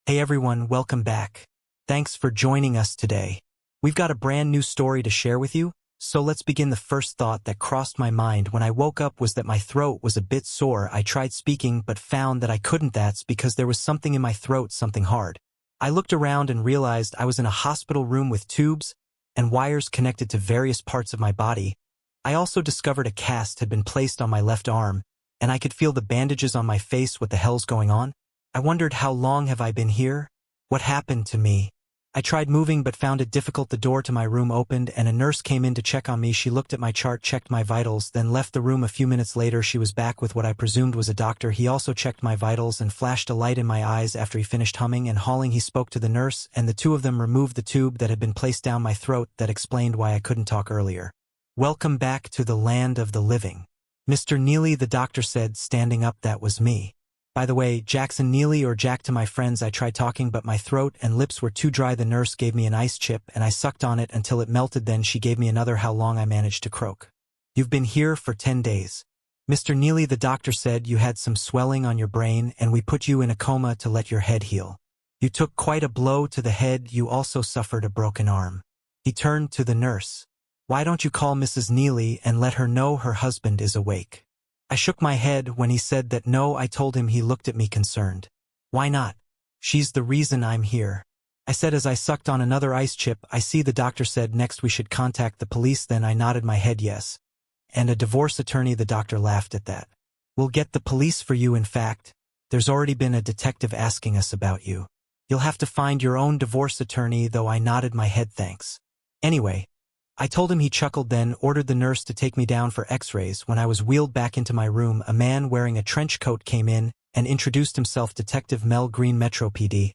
Hey everyone, welcome back. Thanks for joining us today. We've got a brand new story to share with you, so let's begin. The first thought that crossed my mind when I woke up was that my throat was a bit sore. I tried speaking but found that I couldn't. That's because there was something in my throat, something hard. I looked around and realized I was in a hospital room with tubes and wires connected to various parts of my body. I also discovered a cast had been placed on my left arm, and I could feel the bandages on my face. What the hell's going on? I wondered, how long have I been here? What happened to me? I tried moving but found it difficult. The door to my room opened and a nurse came in to check on me. She looked at my chart, checked my vitals, then left the room. A few minutes later she was back with what I presumed was a doctor. He also checked my vitals and flashed a light in my eyes. After he finished humming and hawing, he spoke to the nurse, and the two of them removed the tube that had been placed down my throat. That explained why I couldn't talk earlier. Welcome back to the land of the living, Mr. Neely, the doctor said, standing up. That was me. By the way, Jackson Neely, or Jack to my friends. I tried talking but my throat and lips were too dry. The nurse gave me an ice chip and I sucked on it until it melted. Then she gave me another. How long? I managed to croak. You've been here for 10 days. Mr. Neely, the doctor said, you had some swelling on your brain and we put you in a coma to let your head heal. You took quite a blow to the head. You also suffered a broken arm. He turned to the nurse. Why don't you call Mrs. Neely and let her know her husband is awake? I shook my head when he said that. No, I told him. He looked at me concerned. Why not? She's the reason I'm here, I said as I sucked on another ice chip. I see, the doctor said. Next we should contact the police. Then I nodded my head yes. And a divorce attorney? The doctor laughed at that. We'll get the police for you. In fact, there's already been a detective asking us about you. You'll have to find your own divorce attorney though. I nodded my head thanks. Anyway, I told him. He chuckled, then ordered the nurse to take me down for x-rays. When I was wheeled back into my room, a man wearing a trench coat came in and introduced himself. Detective Mel Green, Metro PD.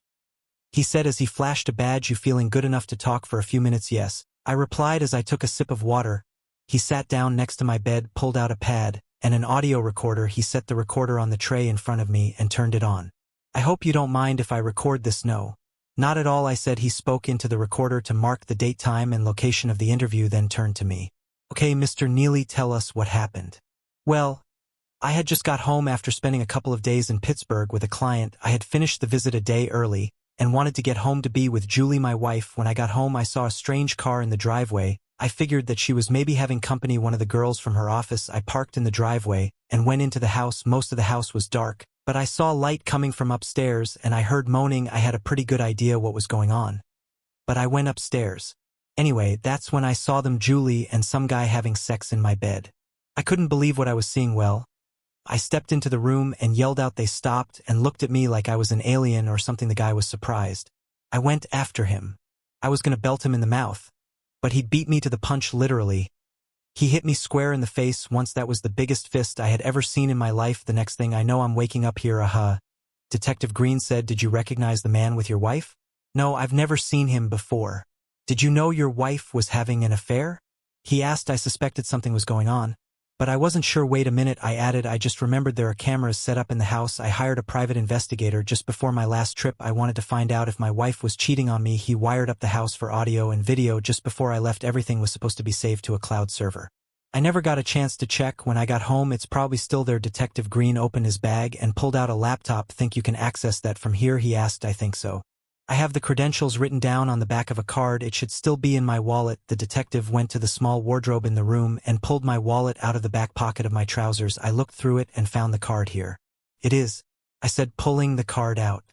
He said as he flashed a badge. You feeling good enough to talk for a few minutes? Yes, I replied as I took a sip of water. He sat down next to my bed, pulled out a pad and an audio recorder. He set the recorder on the tray in front of me and turned it on. I hope you don't mind if I record this. No. Not at all, I said. He spoke into the recorder to mark the date, time, and location of the interview, then turned to me. Okay, Mr. Neely, tell us what happened. Well, I had just got home after spending a couple of days in Pittsburgh with a client. I had finished the visit a day early and wanted to get home to be with Julie, my wife. When I got home, I saw a strange car in the driveway. I figured that she was maybe having company, one of the girls from her office. I parked in the driveway and went into the house. Most of the house was dark, but I saw light coming from upstairs and I heard moaning. I had a pretty good idea what was going on, but I went upstairs. Anyway, that's when I saw them, Julie and some guy, having sex in my bed. I couldn't believe what I was seeing. Well, I stepped into the room and yelled out. They stopped and looked at me like I was an alien or something. The guy was surprised. I went after him. I was going to belt him in the mouth, but he beat me to the punch, literally. He hit me square in the face once. That was the biggest fist I had ever seen in my life. The next thing I know, I'm waking up here. Detective Green said, did you recognize the man with your wife? No, I've never seen him before. Did you know your wife was having an affair? He asked. I suspected something was going on, but I wasn't sure. Wait a minute, I added. I just remembered there are cameras set up in the house. I hired a private investigator just before my last trip. I wanted to find out if my wife was cheating on me. He wired up the house for audio and video. Just before I left, everything was supposed to be saved to a cloud server. I never got a chance to check. When I got home, it's probably still there. Detective Green opened his bag and pulled out a laptop. Think you can access that from here? He asked. I think so. I have the credentials written down on the back of a card. It should still be in my wallet. The detective went to the small wardrobe in the room and pulled my wallet out of the back pocket of my trousers. I looked through it and found the card here. It is, I said, pulling the card out.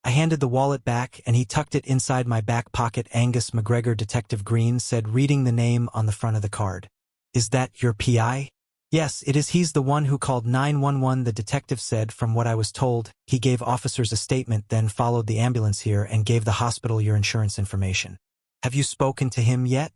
I handed the wallet back and he tucked it inside my back pocket. Angus McGregor, Detective Green said, reading the name on the front of the card. Is that your PI? Yes, it is. He's the one who called 911, the detective said. From what I was told, he gave officers a statement, then followed the ambulance here and gave the hospital your insurance information. Have you spoken to him yet?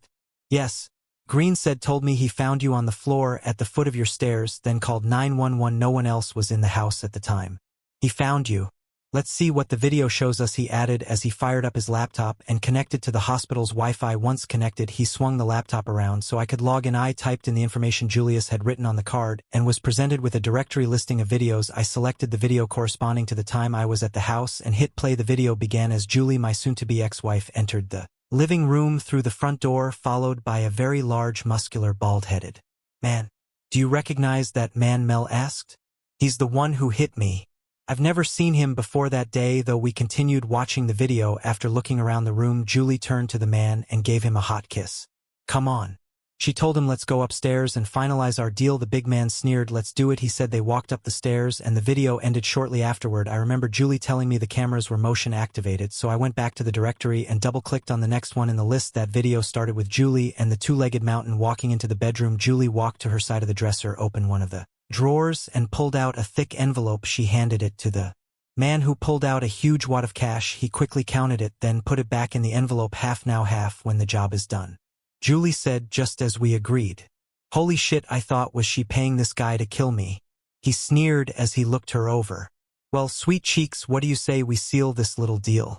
Yes. Green said, told me he found you on the floor at the foot of your stairs, then called 911. No one else was in the house at the time. He found you. Let's see what the video shows us, he added as he fired up his laptop and connected to the hospital's Wi-Fi. Once connected, he swung the laptop around so I could log in. I typed in the information Julius had written on the card and was presented with a directory listing of videos. I selected the video corresponding to the time I was at the house and hit play. The video began as Julie, my soon-to-be ex-wife, entered the living room through the front door, followed by a very large, muscular, bald-headed man. Do you recognize that man? Mel asked. He's the one who hit me. I've never seen him before that day, though we continued watching the video. After looking around the room, Julie turned to the man and gave him a hot kiss. Come on. She told him, let's go upstairs and finalize our deal. The big man sneered. Let's do it, he said. They walked up the stairs and the video ended shortly afterward. I remember Julie telling me the cameras were motion activated, so I went back to the directory and double-clicked on the next one in the list. That video started with Julie and the two-legged mountain walking into the bedroom. Julie walked to her side of the dresser, opened one of the drawers, and pulled out a thick envelope. She handed it to the man, who pulled out a huge wad of cash. He quickly counted it, then put it back in the envelope. Half now, half when the job is done, Julie said, just as we agreed. Holy shit, I thought, was she paying this guy to kill me? He sneered as he looked her over. Well, sweet cheeks, what do you say we seal this little deal?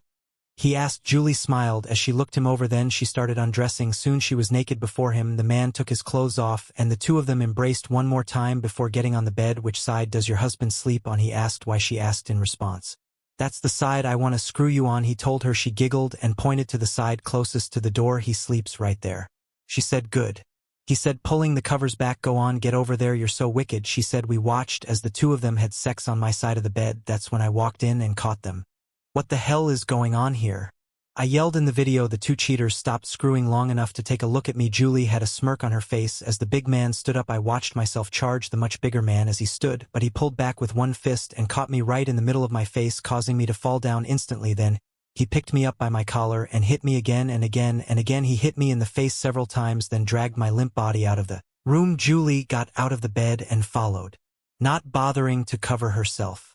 He asked. Julie smiled as she looked him over. Then she started undressing. Soon she was naked before him. The man took his clothes off and the two of them embraced one more time before getting on the bed. Which side does your husband sleep on? He asked. Why, she asked in response. That's the side I want to screw you on, he told her. She giggled and pointed to the side closest to the door. He sleeps right there. She said. Good. He said, pulling the covers back. Go on, get over there, you're so wicked, she said. We watched as the two of them had sex on my side of the bed. That's when I walked in and caught them. What the hell is going on here? I yelled in the video. The two cheaters stopped screwing long enough to take a look at me. Julie had a smirk on her face as the big man stood up. I watched myself charge the much bigger man as he stood, but he pulled back with one fist and caught me right in the middle of my face, causing me to fall down instantly. Then he picked me up by my collar and hit me again and again and again. He hit me in the face several times, then dragged my limp body out of the room. Julie got out of the bed and followed, not bothering to cover herself.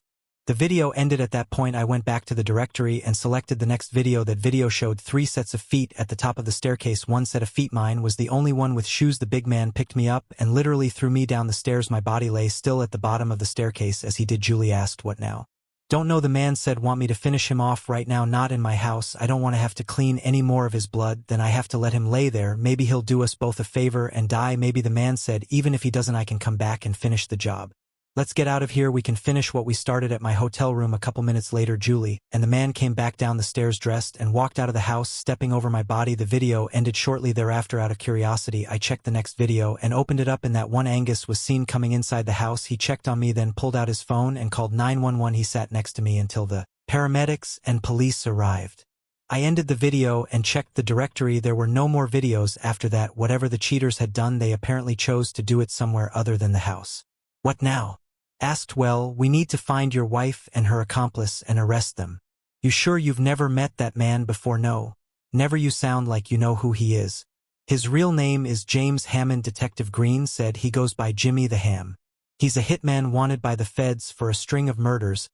The video ended at that point. I went back to the directory and selected the next video. That video showed 3 sets of feet at the top of the staircase. One set of feet, mine, was the only one with shoes. The big man picked me up and literally threw me down the stairs. My body lay still at the bottom of the staircase as he did. Julie asked, what now? Don't know, the man said. Want me to finish him off right now? Not in my house. I don't want to have to clean any more of his blood. Then I have to let him lay there. Maybe he'll do us both a favor and die. Maybe, the man said. Even if he doesn't, I can come back and finish the job. Let's get out of here. We can finish what we started at my hotel room. A couple minutes later, Julie and the man came back down the stairs dressed and walked out of the house, stepping over my body. The video ended shortly thereafter. Out of curiosity, I checked the next video and opened it up. In that one, Angus was seen coming inside the house. He checked on me, then pulled out his phone and called 911. He sat next to me until the paramedics and police arrived. I ended the video and checked the directory. There were no more videos after that. Whatever the cheaters had done, they apparently chose to do it somewhere other than the house. What now? Asked. Well, we need to find your wife and her accomplice and arrest them. You sure you've never met that man before? No. Never. You sound like you know who he is. His real name is James Hammond, Detective Green said. He goes by Jimmy the Ham. He's a hitman wanted by the feds for a string of murders.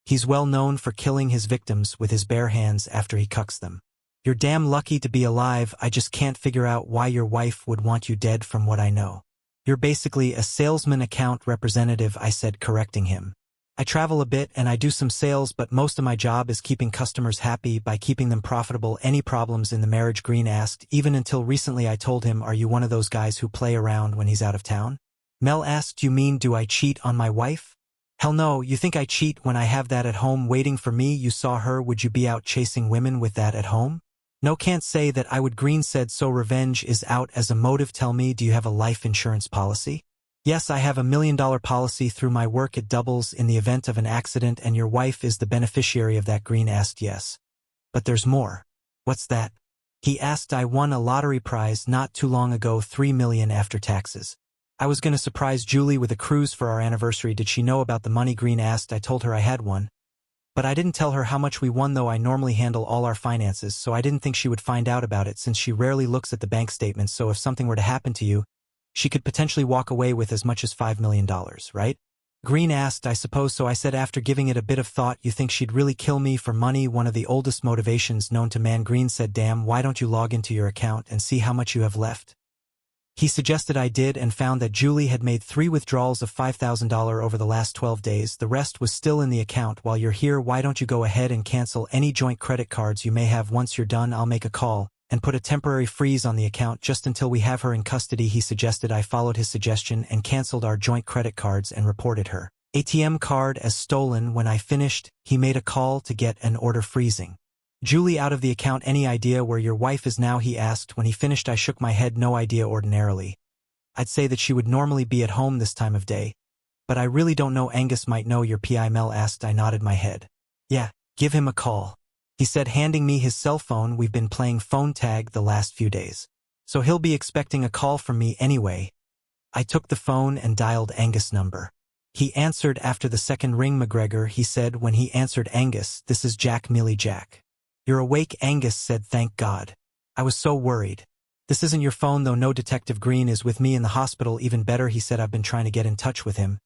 He's well known for killing his victims with his bare hands after he cucks them. You're damn lucky to be alive. I just can't figure out why your wife would want you dead. From what I know, you're basically a salesman account representative, I said, correcting him. I travel a bit and I do some sales, but most of my job is keeping customers happy by keeping them profitable. Any problems in the marriage? Green asked. Even until recently, I told him. Are you one of those guys who play around when he's out of town? Mel asked. You mean, do I cheat on my wife? Hell no. You think I cheat when I have that at home waiting for me? You saw her. Would you be out chasing women with that at home? No, can't say that I would. Green said. So revenge is out as a motive. Tell me, do you have a life insurance policy? Yes, I have $1 million policy through my work. It doubles in the event of an accident, and your wife is the beneficiary of that. Green asked. Yes. But there's more. What's that? He asked. I won a lottery prize not too long ago, $3 million after taxes. I was going to surprise Julie with a cruise for our anniversary. Did she know about the money? Green asked. I told her I had one. But I didn't tell her how much we won, though. I normally handle all our finances, so I didn't think she would find out about it since she rarely looks at the bank statements. So if something were to happen to you, she could potentially walk away with as much as $5 million, right? Green asked. I suppose so, I said after giving it a bit of thought. You think she'd really kill me for money? One of the oldest motivations known to man. Green said. Damn, why don't you log into your account and see how much you have left? He suggested. I did and found that Julie had made 3 withdrawals of $5,000 over the last 12 days. The rest was still in the account. While you're here, why don't you go ahead and cancel any joint credit cards you may have? Once you're done, I'll make a call and put a temporary freeze on the account just until we have her in custody, he suggested. I followed his suggestion and canceled our joint credit cards and reported her ATM card as stolen. When I finished, he made a call to get an order freezing Julie out of the account. Any idea where your wife is now? He asked. When he finished, I shook my head. No idea. Ordinarily, I'd say that she would normally be at home this time of day, But I really don't know. Angus might know your PI, Mel asked. I nodded my head. Yeah, give him a call. He said, handing me his cell phone. We've been playing phone tag the last few days. So he'll be expecting a call from me anyway. I took the phone and dialed Angus' number. He answered after the second ring. McGregor, he said when he answered. Angus, this is Jack. Millie. Jack. You're awake? Angus said, thank God. I was so worried. This isn't your phone though. No, Detective Green is with me in the hospital. Even better, he said. I've been trying to get in touch with him.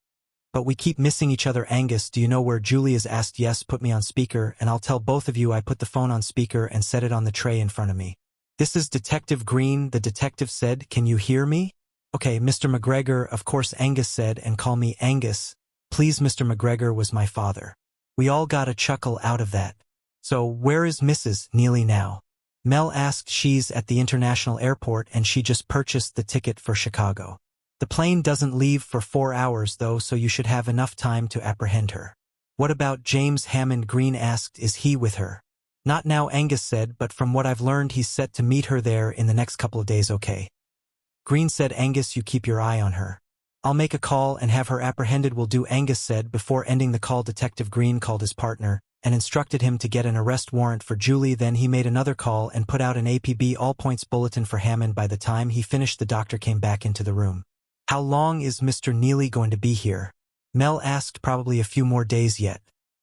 But we keep missing each other. Angus, do you know where Julie is? Asked. Yes, put me on speaker and I'll tell both of you. I put the phone on speaker and set it on the tray in front of me. This is Detective Green, the detective said. Can you hear me? Okay, Mr. McGregor, of course, Angus said, and call me Angus. Please, Mr. McGregor was my father. We all got a chuckle out of that. So, where is Mrs. Neely now? Mel asked. She's at the international airport and she just purchased the ticket for Chicago. The plane doesn't leave for 4 hours though, so you should have enough time to apprehend her. What about James Hammond? Green asked. Is he with her? Not now, Angus said, but from what I've learned he's set to meet her there in the next couple of days. Okay. Green said. Angus, you keep your eye on her. I'll make a call and have her apprehended. Will do, Angus said. Before ending the call, Detective Green called his partner and instructed him to get an arrest warrant for Julie. Then he made another call and put out an APB all points bulletin for Hammond. By the time he finished, the doctor came back into the room. How long is Mr. Neely going to be here? Mel asked. Probably a few more days yet.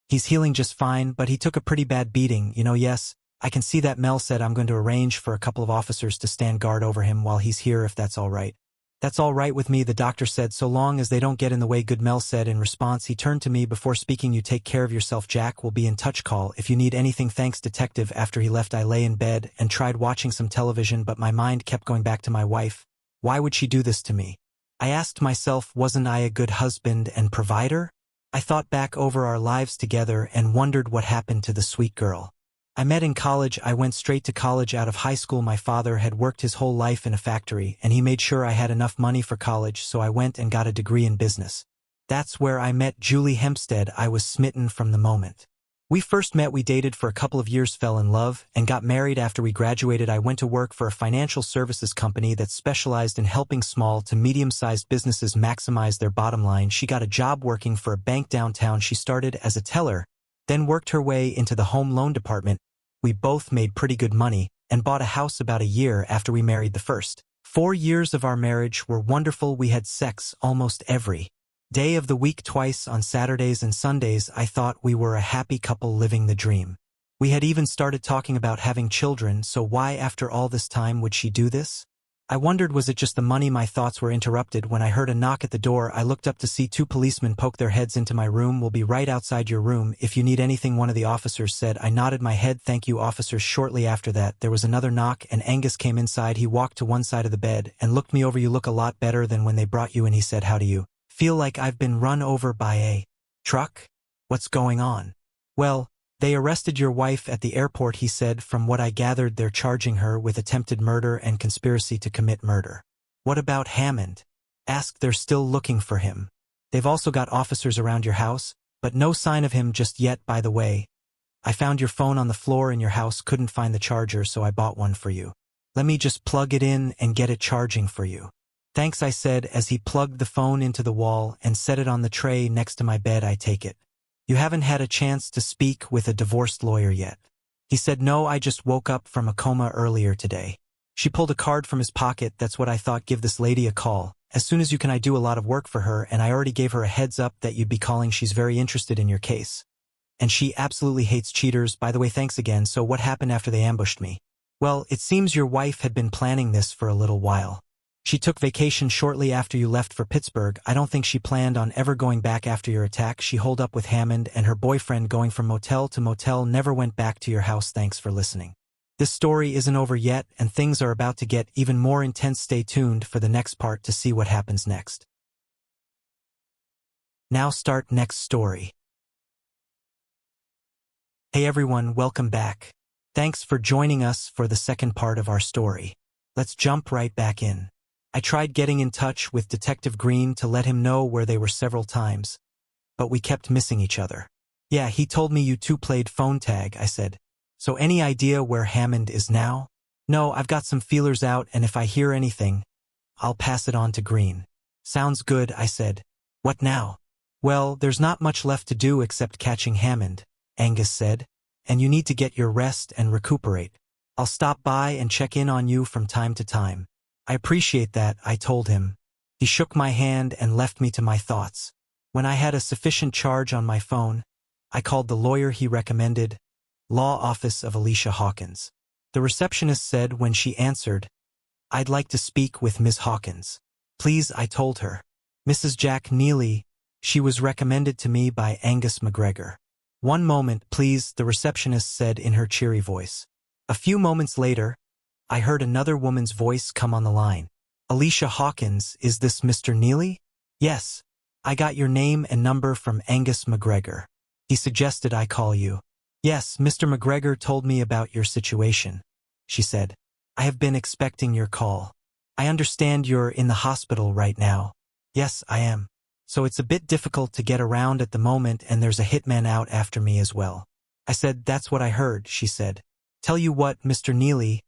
He's healing just fine, but he took a pretty bad beating, you know. Yes, I can see that. Mel said. I'm going to arrange for a couple of officers to stand guard over him while he's here, if that's all right. That's all right with me, the doctor said, so long as they don't get in the way. Good, Mel said. In response, he turned to me. Before speaking, you take care of yourself. Jack will be in touch. Call if you need anything. Thanks, detective. After he left, I lay in bed and tried watching some television, but my mind kept going back to my wife. Why would she do this to me? I asked myself, wasn't I a good husband and provider? I thought back over our lives together and wondered what happened to the sweet girl I met in college. I went straight to college out of high school. My father had worked his whole life in a factory, and he made sure I had enough money for college, so I went and got a degree in business. That's where I met Julie Hempstead. I was smitten from the moment we first met. We dated for a couple of years, fell in love, and got married after we graduated. I went to work for a financial services company that specialized in helping small to medium-sized businesses maximize their bottom line. She got a job working for a bank downtown. She started as a teller, then worked her way into the home loan department. We both made pretty good money and bought a house about a year after we married. The first 4 years of our marriage were wonderful. We had sex almost every day of the week, twice on Saturdays and Sundays. I thought we were a happy couple living the dream. We had even started talking about having children, so why after all this time would she do this? I wondered, was it just the money? My thoughts were interrupted when I heard a knock at the door. I looked up to see 2 policemen poke their heads into my room. We'll be right outside your room if you need anything, one of the officers said. I nodded my head. Thank you, officers. Shortly after that, there was another knock and Angus came inside. He walked to one side of the bed and looked me over. You look a lot better than when they brought you in, he said. How do you feel? Like I've been run over by a truck? What's going on? Well, they arrested your wife at the airport, he said. From what I gathered, they're charging her with attempted murder and conspiracy to commit murder. What about Hammond? Asked. They're still looking for him. They've also got officers around your house, but no sign of him just yet. By the way, I found your phone on the floor in your house, couldn't find the charger, so I bought one for you. Let me just plug it in and get it charging for you. Thanks, I said as he plugged the phone into the wall and set it on the tray next to my bed. I take it you haven't had a chance to speak with a divorced lawyer yet? He said. No, I just woke up from a coma earlier today. She pulled a card from his pocket. That's what I thought. Give this lady a call as soon as you can. I do a lot of work for her, and I already gave her a heads up that you'd be calling. She's very interested in your case. And she absolutely hates cheaters. By the way, thanks again. So what happened after they ambushed me? Well, it seems your wife had been planning this for a little while. She took vacation shortly after you left for Pittsburgh. I don't think she planned on ever going back after your attack. She holed up with Hammond and her boyfriend, going from motel to motel, never went back to your house. Thanks for listening. This story isn't over yet, and things are about to get even more intense. Stay tuned for the next part to see what happens next. Now start next story. Hey everyone, welcome back. Thanks for joining us for the second part of our story. Let's jump right back in. I tried getting in touch with Detective Green to let him know where they were several times, but we kept missing each other. Yeah, he told me you two played phone tag, I said. So any idea where Hammond is now? No, I've got some feelers out, and if I hear anything, I'll pass it on to Green. Sounds good, I said. What now? Well, there's not much left to do except catching Hammond, Angus said, and you need to get your rest and recuperate. I'll stop by and check in on you from time to time. I appreciate that, I told him. He shook my hand and left me to my thoughts. When I had a sufficient charge on my phone, I called the lawyer he recommended, Law Office of Alicia Hawkins. The receptionist said when she answered, I'd like to speak with Miss Hawkins. Please, I told her. Mrs. Jack Neely, she was recommended to me by Angus McGregor. One moment, please, the receptionist said in her cheery voice. A few moments later, I heard another woman's voice come on the line. Alicia Hawkins, is this Mr. Neely? Yes. I got your name and number from Angus McGregor. He suggested I call you. Yes, Mr. McGregor told me about your situation, she said. I have been expecting your call. I understand you're in the hospital right now. Yes, I am. So it's a bit difficult to get around at the moment and there's a hitman out after me as well. I said, that's what I heard, she said. Tell you what, Mr. Neely,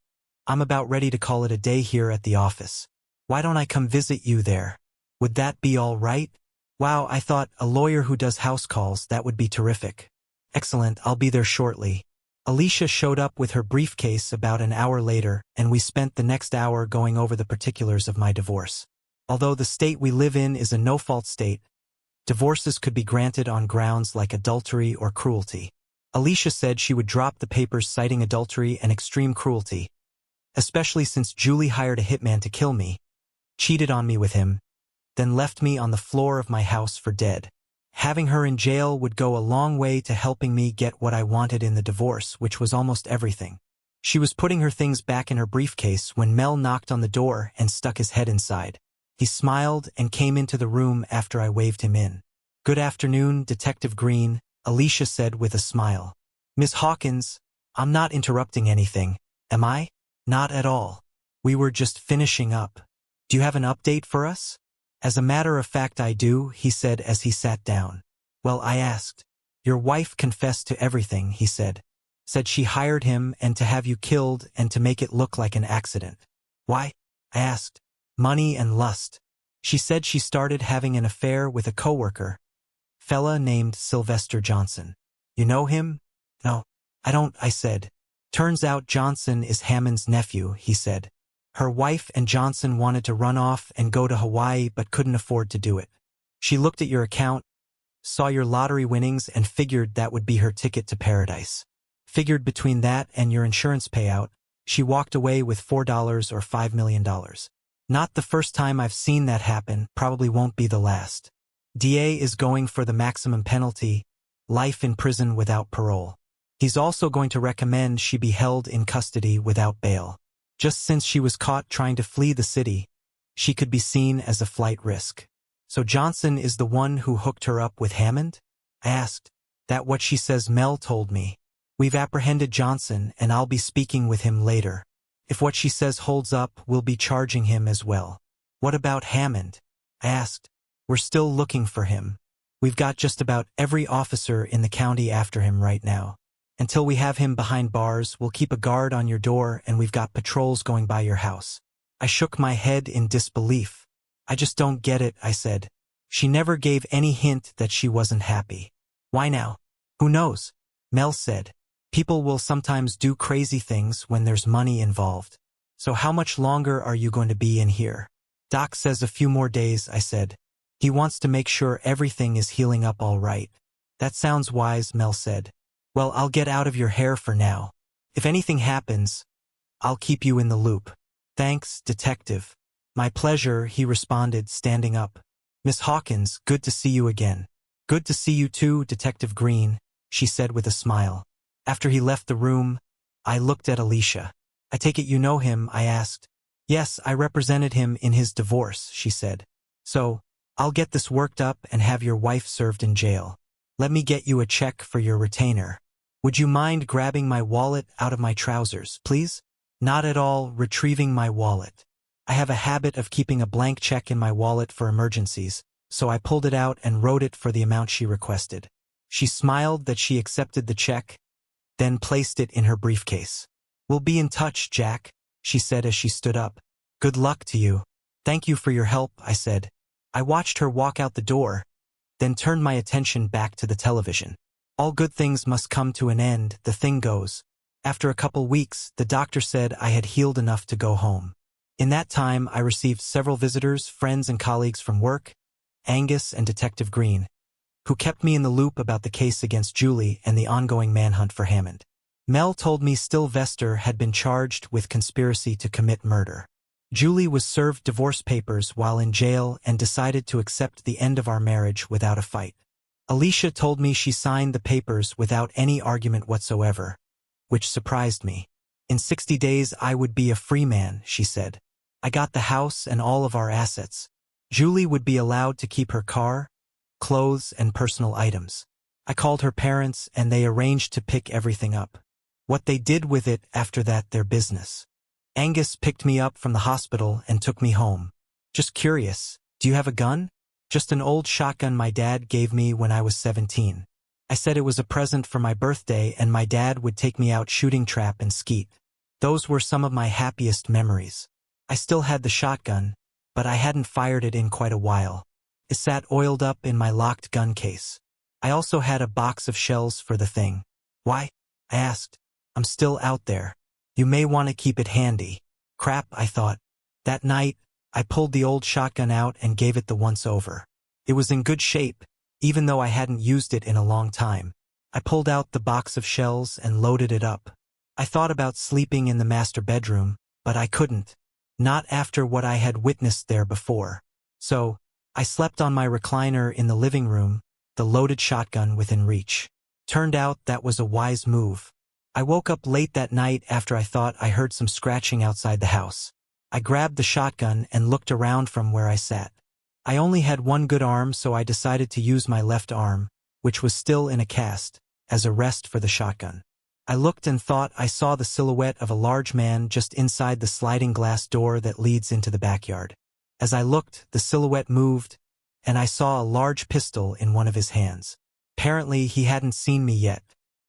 I'm about ready to call it a day here at the office. Why don't I come visit you there? Would that be all right? Wow, I thought, a lawyer who does house calls, that would be terrific. Excellent, I'll be there shortly. Alicia showed up with her briefcase about an hour later, and we spent the next hour going over the particulars of my divorce. Although the state we live in is a no-fault state, divorces could be granted on grounds like adultery or cruelty. Alicia said she would drop the papers citing adultery and extreme cruelty, especially since Julie hired a hitman to kill me, cheated on me with him, then left me on the floor of my house for dead. Having her in jail would go a long way to helping me get what I wanted in the divorce, which was almost everything. She was putting her things back in her briefcase when Mel knocked on the door and stuck his head inside. He smiled and came into the room after I waved him in. Good afternoon, Detective Green, Alicia said with a smile. Miss Hawkins, I'm not interrupting anything, am I? Not at all. We were just finishing up. Do you have an update for us? As a matter of fact, I do, he said as he sat down. Well, I asked. Your wife confessed to everything, he said. Said she hired him and to have you killed and to make it look like an accident. Why? I asked. Money and lust. She said she started having an affair with a coworker, fella named Sylvester Johnson. You know him? No, I don't, I said. Turns out Johnson is Hammond's nephew, he said. Her wife and Johnson wanted to run off and go to Hawaii but couldn't afford to do it. She looked at your account, saw your lottery winnings and figured that would be her ticket to paradise. Figured between that and your insurance payout, she walked away with $4 or $5 million. Not the first time I've seen that happen, probably won't be the last. DA is going for the maximum penalty, life in prison without parole. He's also going to recommend she be held in custody without bail. Just since she was caught trying to flee the city, she could be seen as a flight risk. So Johnson is the one who hooked her up with Hammond? I asked. That what she says Mel told me. We've apprehended Johnson and I'll be speaking with him later. If what she says holds up, we'll be charging him as well. What about Hammond? I asked. We're still looking for him. We've got just about every officer in the county after him right now. Until we have him behind bars, we'll keep a guard on your door and we've got patrols going by your house. I shook my head in disbelief. I just don't get it, I said. She never gave any hint that she wasn't happy. Why now? Who knows? Mel said. People will sometimes do crazy things when there's money involved. So how much longer are you going to be in here? Doc says a few more days, I said. He wants to make sure everything is healing up all right. That sounds wise, Mel said. Well, I'll get out of your hair for now. If anything happens, I'll keep you in the loop. Thanks, Detective. My pleasure, he responded, standing up. Miss Hawkins, good to see you again. Good to see you too, Detective Green, she said with a smile. After he left the room, I looked at Alicia. I take it you know him, I asked. Yes, I represented him in his divorce, she said. So, I'll get this worked up and have your wife served in jail. Let me get you a check for your retainer. Would you mind grabbing my wallet out of my trousers, please? Not at all, retrieving my wallet. I have a habit of keeping a blank check in my wallet for emergencies, so I pulled it out and wrote it for the amount she requested. She smiled that she accepted the check, then placed it in her briefcase. We'll be in touch, Jack, she said as she stood up. Good luck to you. Thank you for your help, I said. I watched her walk out the door, then turned my attention back to the television. All good things must come to an end, the thing goes. After a couple weeks, the doctor said I had healed enough to go home. In that time, I received several visitors, friends and colleagues from work, Angus and Detective Green, who kept me in the loop about the case against Julie and the ongoing manhunt for Hammond. Mel told me Sylvester had been charged with conspiracy to commit murder. Julie was served divorce papers while in jail and decided to accept the end of our marriage without a fight. Alicia told me she signed the papers without any argument whatsoever, which surprised me. In 60 days I would be a free man, she said. I got the house and all of our assets. Julie would be allowed to keep her car, clothes, and personal items. I called her parents and they arranged to pick everything up. What they did with it after that, their business. Angus picked me up from the hospital and took me home. Just curious, do you have a gun? Just an old shotgun my dad gave me when I was 17. I said it was a present for my birthday and my dad would take me out shooting trap and skeet. Those were some of my happiest memories. I still had the shotgun, but I hadn't fired it in quite a while. It sat oiled up in my locked gun case. I also had a box of shells for the thing. Why? I asked. I'm still out there. You may want to keep it handy. Crap, I thought. That night, I pulled the old shotgun out and gave it the once-over. It was in good shape, even though I hadn't used it in a long time. I pulled out the box of shells and loaded it up. I thought about sleeping in the master bedroom, but I couldn't. Not after what I had witnessed there before. So, I slept on my recliner in the living room, the loaded shotgun within reach. Turned out that was a wise move. I woke up late that night after I thought I heard some scratching outside the house. I grabbed the shotgun and looked around from where I sat. I only had one good arm, so I decided to use my left arm, which was still in a cast, as a rest for the shotgun. I looked and thought I saw the silhouette of a large man just inside the sliding glass door that leads into the backyard. As I looked, the silhouette moved, and I saw a large pistol in one of his hands. Apparently, he hadn't seen me yet.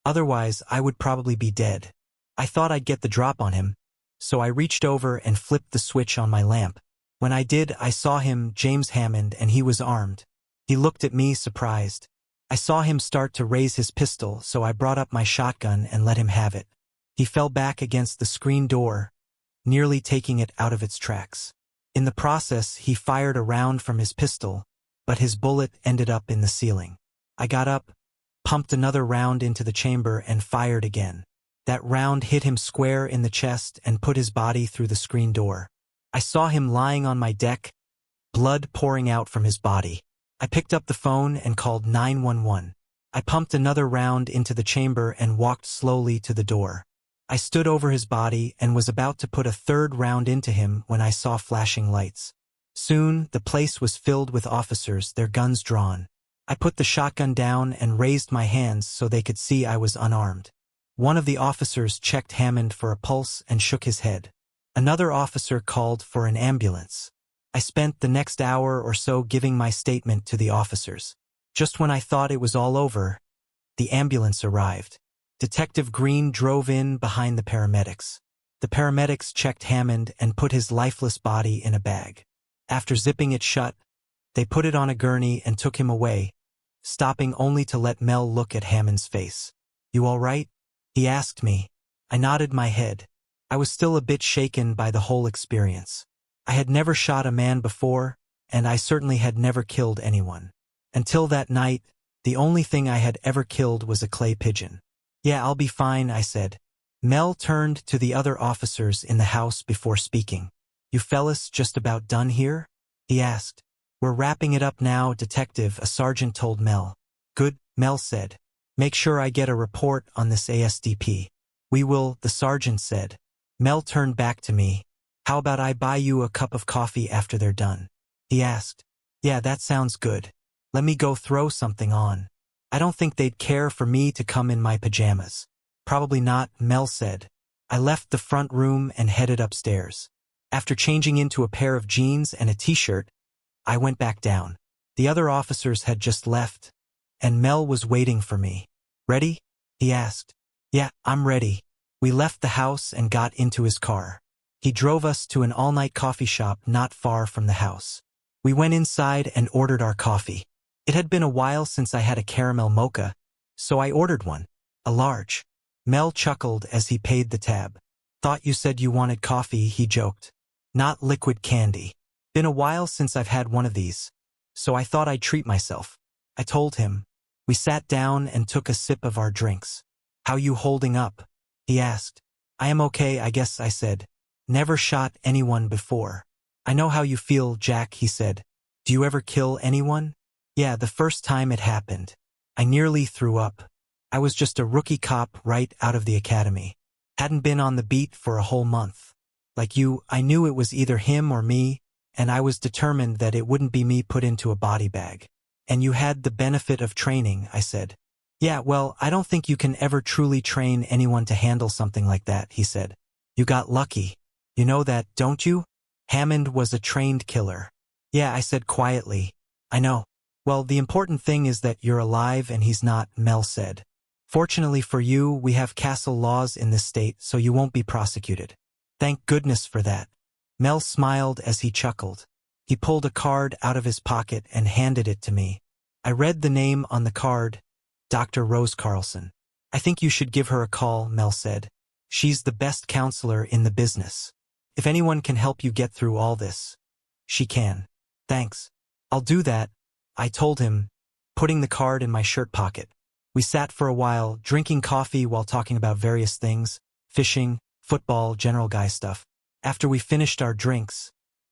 Otherwise, I would probably be dead. I thought I'd get the drop on him, so I reached over and flipped the switch on my lamp. When I did, I saw him, James Hammond, and he was armed. He looked at me, surprised. I saw him start to raise his pistol, so I brought up my shotgun and let him have it. He fell back against the screen door, nearly taking it out of its tracks. In the process, he fired a round from his pistol, but his bullet ended up in the ceiling. I got up, pumped another round into the chamber, and fired again. That round hit him square in the chest and put his body through the screen door. I saw him lying on my deck, blood pouring out from his body. I picked up the phone and called 911. I pumped another round into the chamber and walked slowly to the door. I stood over his body and was about to put a third round into him when I saw flashing lights. Soon, the place was filled with officers, their guns drawn. I put the shotgun down and raised my hands so they could see I was unarmed. One of the officers checked Hammond for a pulse and shook his head. Another officer called for an ambulance. I spent the next hour or so giving my statement to the officers. Just when I thought it was all over, the ambulance arrived. Detective Green drove in behind the paramedics. The paramedics checked Hammond and put his lifeless body in a bag. After zipping it shut, they put it on a gurney and took him away, stopping only to let Mel look at Hammond's face. "You all right?" he asked me. I nodded my head. I was still a bit shaken by the whole experience. I had never shot a man before, and I certainly had never killed anyone. Until that night, the only thing I had ever killed was a clay pigeon. "Yeah, I'll be fine," I said. Mel turned to the other officers in the house before speaking. "You fellas just about done here?" he asked. "We're wrapping it up now, Detective," a sergeant told Mel. "Good," Mel said. "Make sure I get a report on this ASDP." "We will," the sergeant said. Mel turned back to me. "How about I buy you a cup of coffee after they're done?" he asked. "Yeah, that sounds good. Let me go throw something on." "I don't think they'd care for me to come in my pajamas." "Probably not," Mel said. I left the front room and headed upstairs. After changing into a pair of jeans and a t-shirt, I went back down. The other officers had just left, and Mel was waiting for me. "Ready?" he asked. "Yeah, I'm ready." We left the house and got into his car. He drove us to an all-night coffee shop not far from the house. We went inside and ordered our coffee. It had been a while since I had a caramel mocha, so I ordered one. A large. Mel chuckled as he paid the tab. Thought you said you wanted coffee, he joked. Not liquid candy. Been a while since I've had one of these, so I thought I'd treat myself. I told him. We sat down and took a sip of our drinks. How you holding up? He asked. I am okay, I guess, I said. Never shot anyone before. I know how you feel, Jack, he said. Do you ever kill anyone? Yeah, the first time it happened. I nearly threw up. I was just a rookie cop right out of the academy. Hadn't been on the beat for a whole month. Like you, I knew it was either him or me, and I was determined that it wouldn't be me put into a body bag. And you had the benefit of training, I said. Yeah, well, I don't think you can ever truly train anyone to handle something like that, he said. You got lucky. You know that, don't you? Hammond was a trained killer. Yeah, I said quietly. I know. Well, the important thing is that you're alive and he's not, Mel said. Fortunately for you, we have castle laws in this state, so you won't be prosecuted. Thank goodness for that. Mel smiled as he chuckled. He pulled a card out of his pocket and handed it to me. I read the name on the card, Dr. Rose Carlson. I think you should give her a call, Mel said. She's the best counselor in the business. If anyone can help you get through all this, she can. Thanks. I'll do that, I told him, putting the card in my shirt pocket. We sat for a while, drinking coffee while talking about various things, fishing, football, general guy stuff. After we finished our drinks,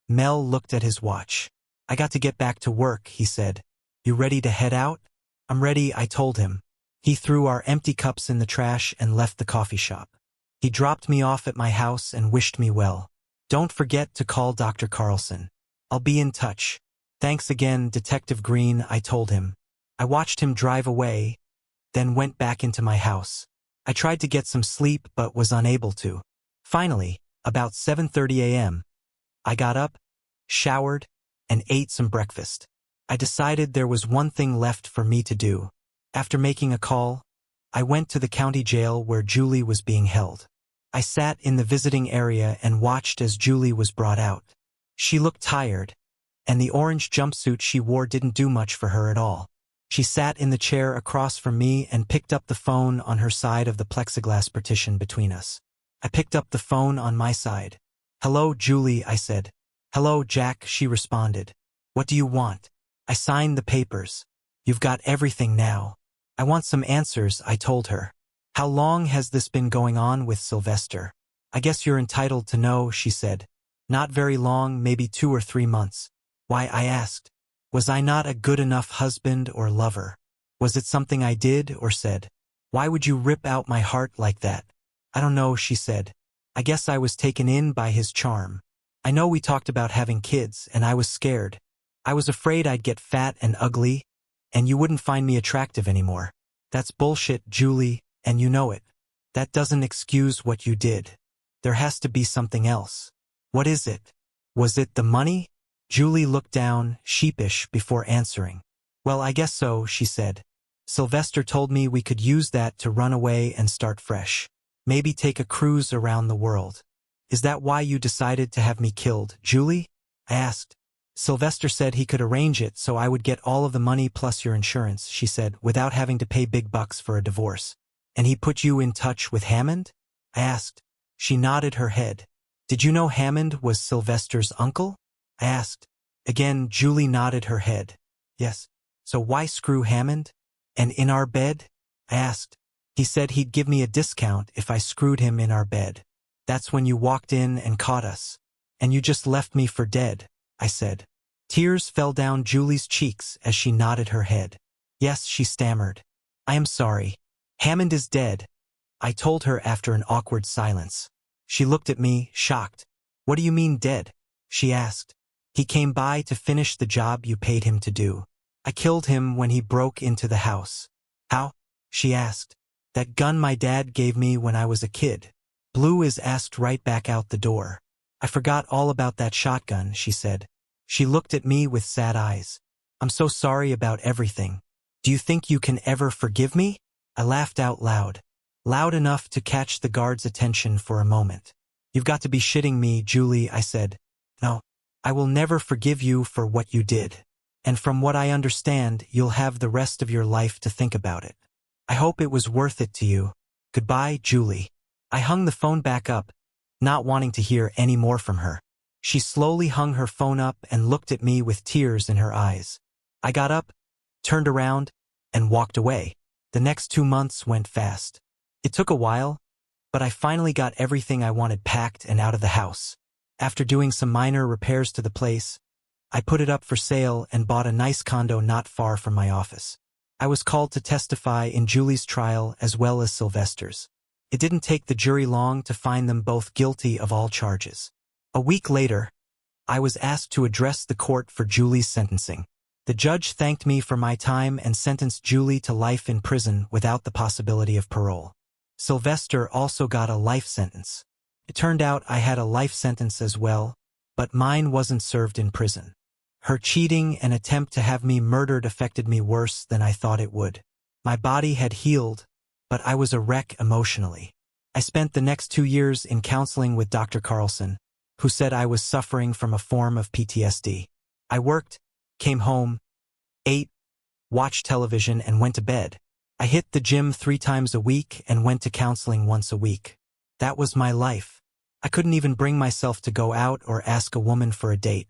Mel looked at his watch. I got to get back to work, he said. You ready to head out? I'm ready, I told him. He threw our empty cups in the trash and left the coffee shop. He dropped me off at my house and wished me well. Don't forget to call Dr. Carlson. I'll be in touch. Thanks again, Detective Green, I told him. I watched him drive away, then went back into my house. I tried to get some sleep but was unable to. Finally, about 7:30 a.m., I got up, showered, and ate some breakfast. I decided there was one thing left for me to do. After making a call, I went to the county jail where Julie was being held. I sat in the visiting area and watched as Julie was brought out. She looked tired, and the orange jumpsuit she wore didn't do much for her at all. She sat in the chair across from me and picked up the phone on her side of the plexiglass partition between us. I picked up the phone on my side. Hello, Julie, I said. Hello, Jack, she responded. What do you want? I signed the papers. You've got everything now. I want some answers, I told her. How long has this been going on with Sylvester? I guess you're entitled to know, she said. Not very long, maybe 2 or 3 months. Why, I asked. Was I not a good enough husband or lover? Was it something I did or said? Why would you rip out my heart like that? I don't know, she said. I guess I was taken in by his charm. I know we talked about having kids, and I was scared. I was afraid I'd get fat and ugly, and you wouldn't find me attractive anymore. That's bullshit, Julie, and you know it. That doesn't excuse what you did. There has to be something else. What is it? Was it the money? Julie looked down, sheepish, before answering. Well, I guess so, she said. Sylvester told me we could use that to run away and start fresh. Maybe take a cruise around the world. Is that why you decided to have me killed, Julie? I asked. Sylvester said he could arrange it so I would get all of the money plus your insurance, she said, without having to pay big bucks for a divorce. And he put you in touch with Hammond? I asked. She nodded her head. Did you know Hammond was Sylvester's uncle? I asked. Again, Julie nodded her head. Yes. So why screw Hammond? And in our bed? I asked. He said he'd give me a discount if I screwed him in our bed. That's when you walked in and caught us. And you just left me for dead, I said. Tears fell down Julie's cheeks as she nodded her head. Yes, she stammered. I am sorry. Hammond is dead, I told her after an awkward silence. She looked at me, shocked. What do you mean dead? She asked. He came by to finish the job you paid him to do. I killed him when he broke into the house. How? She asked. That gun my dad gave me when I was a kid. Blew his ass right back out the door. I forgot all about that shotgun, she said. She looked at me with sad eyes. I'm so sorry about everything. Do you think you can ever forgive me? I laughed out loud. Loud enough to catch the guard's attention for a moment. You've got to be shitting me, Julie, I said. No, I will never forgive you for what you did. And from what I understand, you'll have the rest of your life to think about it. I hope it was worth it to you. Goodbye, Julie. I hung the phone back up, not wanting to hear any more from her. She slowly hung her phone up and looked at me with tears in her eyes. I got up, turned around, and walked away. The next 2 months went fast. It took a while, but I finally got everything I wanted packed and out of the house. After doing some minor repairs to the place, I put it up for sale and bought a nice condo not far from my office. I was called to testify in Julie's trial as well as Sylvester's. It didn't take the jury long to find them both guilty of all charges. A week later, I was asked to address the court for Julie's sentencing. The judge thanked me for my time and sentenced Julie to life in prison without the possibility of parole. Sylvester also got a life sentence. It turned out I had a life sentence as well, but mine wasn't served in prison. Her cheating and attempt to have me murdered affected me worse than I thought it would. My body had healed, but I was a wreck emotionally. I spent the next 2 years in counseling with Dr. Carlson, who said I was suffering from a form of PTSD. I worked, came home, ate, watched television, and went to bed. I hit the gym 3 times a week and went to counseling once a week. That was my life. I couldn't even bring myself to go out or ask a woman for a date.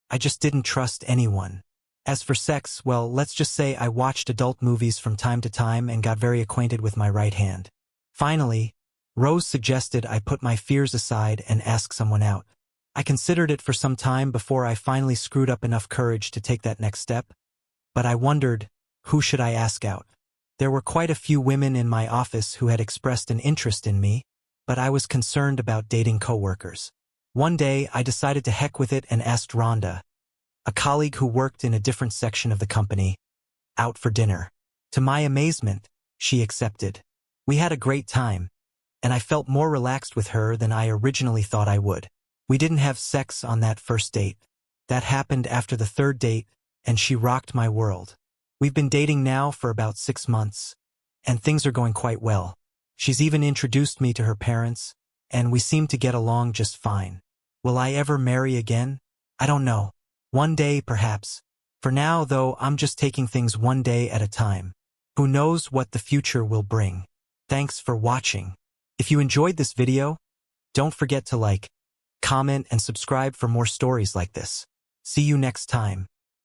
I just didn't trust anyone. As for sex, well, let's just say I watched adult movies from time to time and got very acquainted with my right hand. Finally, Rose suggested I put my fears aside and ask someone out. I considered it for some time before I finally screwed up enough courage to take that next step, but I wondered, who should I ask out? There were quite a few women in my office who had expressed an interest in me, but I was concerned about dating coworkers. One day, I decided to heck with it and asked Rhonda, a colleague who worked in a different section of the company, out for dinner. To my amazement, she accepted. We had a great time, and I felt more relaxed with her than I originally thought I would. We didn't have sex on that first date. That happened after the 3rd date, and she rocked my world. We've been dating now for about 6 months, and things are going quite well. She's even introduced me to her parents, and we seem to get along just fine. Will I ever marry again? I don't know. One day, perhaps. For now, though, I'm just taking things one day at a time. Who knows what the future will bring? Thanks for watching. If you enjoyed this video, don't forget to like, comment, and subscribe for more stories like this. See you next time.